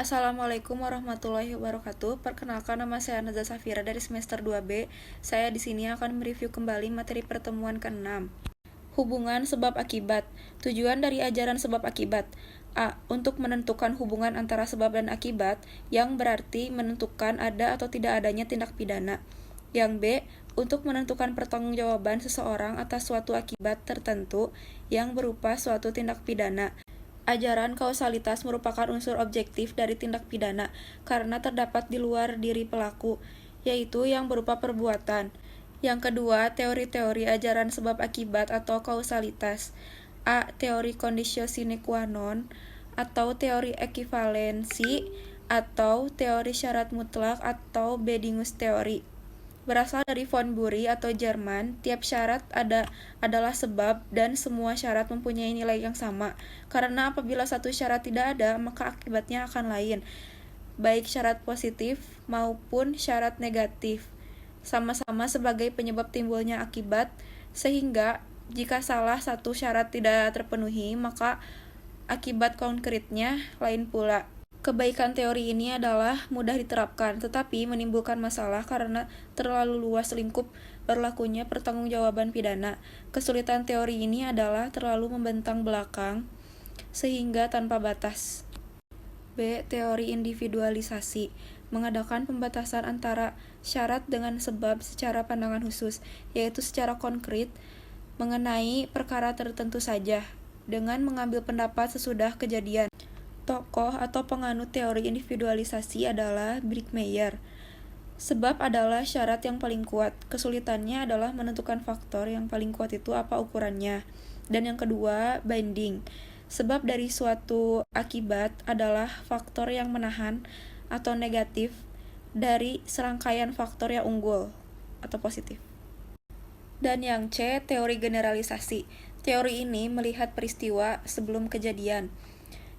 Assalamualaikum warahmatullahi wabarakatuh. Perkenalkan, nama saya Nazar Safira dari semester 2B. Saya di sini akan mereview kembali materi pertemuan ke-6. Hubungan sebab akibat. Tujuan dari ajaran sebab akibat. A. Untuk menentukan hubungan antara sebab dan akibat, yang berarti menentukan ada atau tidak adanya tindak pidana. Yang B. Untuk menentukan pertanggungjawaban seseorang atas suatu akibat tertentu yang berupa suatu tindak pidana. Ajaran kausalitas merupakan unsur objektif dari tindak pidana karena terdapat di luar diri pelaku, yaitu yang berupa perbuatan. Yang kedua, teori-teori ajaran sebab akibat atau kausalitas. A. Teori conditio sine qua non atau teori ekivalensi atau teori syarat mutlak atau Bedingus teori. Berasal dari von Bury atau Jerman, tiap syarat adalah sebab dan semua syarat mempunyai nilai yang sama. Karena apabila satu syarat tidak ada, maka akibatnya akan lain, baik syarat positif maupun syarat negatif, sama-sama sebagai penyebab timbulnya akibat, sehingga jika salah satu syarat tidak terpenuhi, maka akibat konkretnya lain pula. Kebaikan teori ini adalah mudah diterapkan, tetapi menimbulkan masalah karena terlalu luas lingkup berlakunya pertanggungjawaban pidana. Kesulitan teori ini adalah terlalu membentang belakang, sehingga tanpa batas. B. Teori individualisasi mengadakan pembatasan antara syarat dengan sebab secara pandangan khusus, yaitu secara konkret mengenai perkara tertentu saja, dengan mengambil pendapat sesudah kejadian. Tokoh atau penganut teori individualisasi adalah Brickmeyer. Sebab adalah syarat yang paling kuat. Kesulitannya adalah menentukan faktor yang paling kuat itu apa ukurannya. Dan yang kedua, binding. Sebab dari suatu akibat adalah faktor yang menahan atau negatif dari serangkaian faktor yang unggul atau positif. Dan yang C, teori generalisasi. Teori ini melihat peristiwa sebelum kejadian,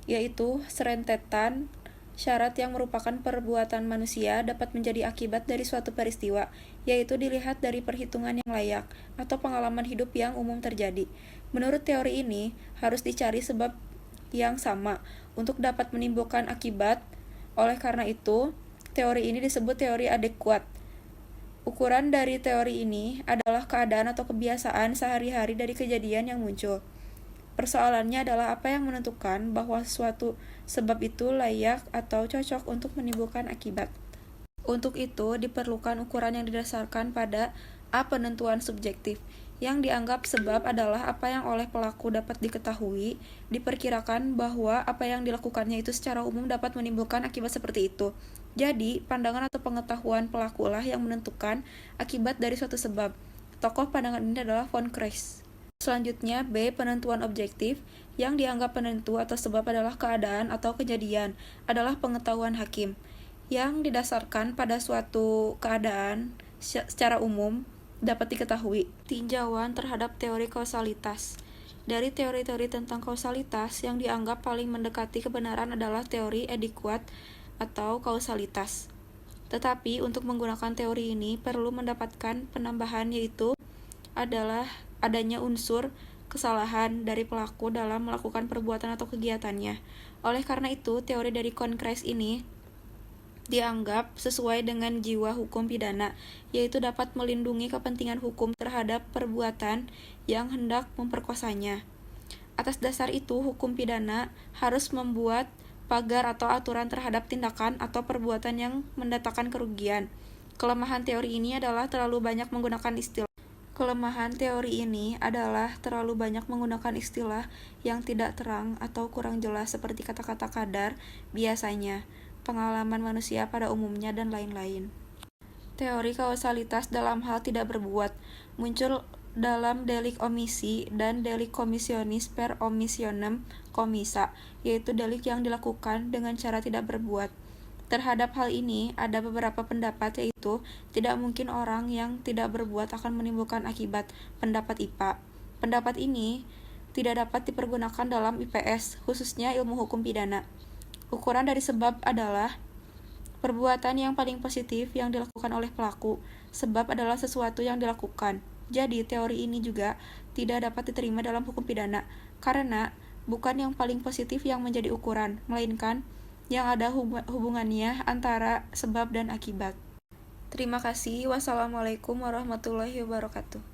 yaitu serentetan syarat yang merupakan perbuatan manusia dapat menjadi akibat dari suatu peristiwa, yaitu dilihat dari perhitungan yang layak atau pengalaman hidup yang umum terjadi. Menurut teori ini, harus dicari sebab yang sama untuk dapat menimbulkan akibat. Oleh karena itu, teori ini disebut teori adekuat. Ukuran dari teori ini adalah keadaan atau kebiasaan sehari-hari dari kejadian yang muncul. Persoalannya adalah apa yang menentukan bahwa suatu sebab itu layak atau cocok untuk menimbulkan akibat. Untuk itu, diperlukan ukuran yang didasarkan pada A. Penentuan subjektif. Yang dianggap sebab adalah apa yang oleh pelaku dapat diketahui, diperkirakan bahwa apa yang dilakukannya itu secara umum dapat menimbulkan akibat seperti itu. Jadi, pandangan atau pengetahuan pelakulah yang menentukan akibat dari suatu sebab. Tokoh pandangan ini adalah von Kreis. Selanjutnya, B. Penentuan objektif. Yang dianggap penentu atau sebab adalah keadaan atau kejadian, adalah pengetahuan hakim, yang didasarkan pada suatu keadaan secara umum dapat diketahui. Tinjauan terhadap teori kausalitas. Dari teori-teori tentang kausalitas, yang dianggap paling mendekati kebenaran adalah teori adekuat atau kausalitas. Tetapi untuk menggunakan teori ini perlu mendapatkan penambahan, yaitu adalah adanya unsur kesalahan dari pelaku dalam melakukan perbuatan atau kegiatannya. Oleh karena itu, teori dari von Kreis ini dianggap sesuai dengan jiwa hukum pidana, yaitu dapat melindungi kepentingan hukum terhadap perbuatan yang hendak memperkosanya. Atas dasar itu, hukum pidana harus membuat pagar atau aturan terhadap tindakan atau perbuatan yang mendatangkan kerugian. Kelemahan teori ini adalah terlalu banyak menggunakan istilah yang tidak terang atau kurang jelas seperti kata-kata kadar biasanya, pengalaman manusia pada umumnya, dan lain-lain. Teori kausalitas dalam hal tidak berbuat muncul dalam delik omisi dan delik commissionis per omissionem commissa, yaitu delik yang dilakukan dengan cara tidak berbuat. Terhadap hal ini, ada beberapa pendapat, yaitu tidak mungkin orang yang tidak berbuat akan menimbulkan akibat, pendapat IPA. Pendapat ini tidak dapat dipergunakan dalam IPS, khususnya ilmu hukum pidana. Ukuran dari sebab adalah perbuatan yang paling positif yang dilakukan oleh pelaku. Sebab adalah sesuatu yang dilakukan. Jadi, teori ini juga tidak dapat diterima dalam hukum pidana, karena bukan yang paling positif yang menjadi ukuran, melainkan yang ada hubungannya antara sebab dan akibat. Terima kasih. Wassalamualaikum warahmatullahi wabarakatuh.